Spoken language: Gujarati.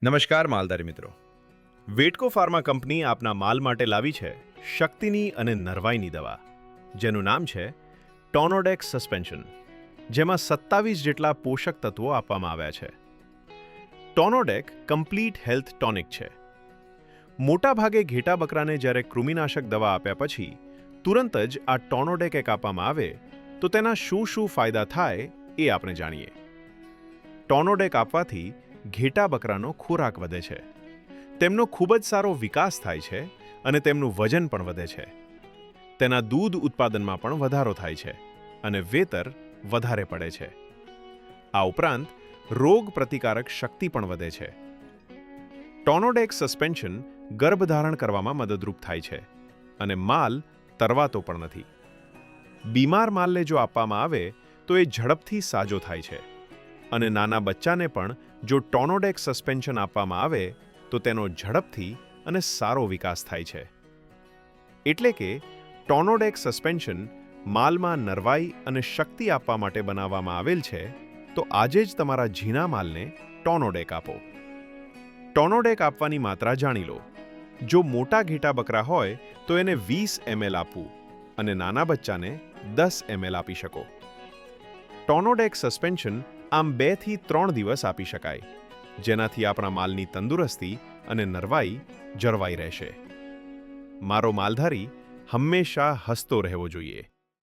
નમસ્કાર માલધારી મિત્રો. વેટકો ફાર્મા કંપની આપના માલ માટે લાવી છે શક્તિની અને નરવાઈની દવા, જેનું નામ છે ટોનોડેક્સ સસ્પેન્શન, જેમાં 27 જેટલા પોષક તત્વો આપવામાં આવ્યા છે. ટોનોડેક કમ્પ્લીટ હેલ્થ ટોનિક છે. મોટાભાગે ઘેટા બકરાને જ્યારે કૃમિનાશક દવા આપ્યા પછી તુરંત જ આ ટોનોડેક એક આપવામાં આવે તો તેના શું શું ફાયદા થાય એ આપણે જાણીએ. ટોનોડેક આપવાથી ઘેટા બકરાનો ખોરાક વધે છે, તેમનો ખૂબ જ સારો વિકાસ થાય છે અને તેમનું વજન પણ વધે છે. તેના દૂધ ઉત્પાદનમાં પણ વધારો થાય છે અને વેતર વધારે પડે છે. આ ઉપરાંત રોગ પ્રતિકારક શક્તિ પણ વધે છે. ટોનોડેક સસ્પેન્શન ગર્ભધારણ કરવામાં મદદરૂપ થાય છે અને માલ તરવાતો પણ નથી. બીમાર માલને જો આપવામાં આવે તો એ ઝડપથી સાજો થાય છે અને નાના બચ્ચાને પણ જો ટોનોડેક સસ્પેન્શન આપવામાં આવે તો તેનો ઝડપથી અને સારો વિકાસ થાય છે. એટલે કે ટોનોડેક સસ્પેન્શન માલમાં નરવાઈ અને શક્તિ આપવા માટે બનાવવામાં આવેલ છે, તો આજે જ તમારા ઝીણા માલને ટોનોડેક આપો. ટોનોડેક આપવાની માત્રા જાણી લો. જો મોટા ઘેટા બકરા હોય તો એને 20 ml આપવું અને નાના બચ્ચાને 10 ml આપી શકો. ટોનોડેક સસ્પેન્શન આમ 2 થી 3 દિવસ આપી શકાય, જેનાથી આપણા માલની તંદુરસ્તી અને નરવાઈ જળવાઈ રહેશે. મારો માલધારી હંમેશા હસતો રહેવો જોઈએ.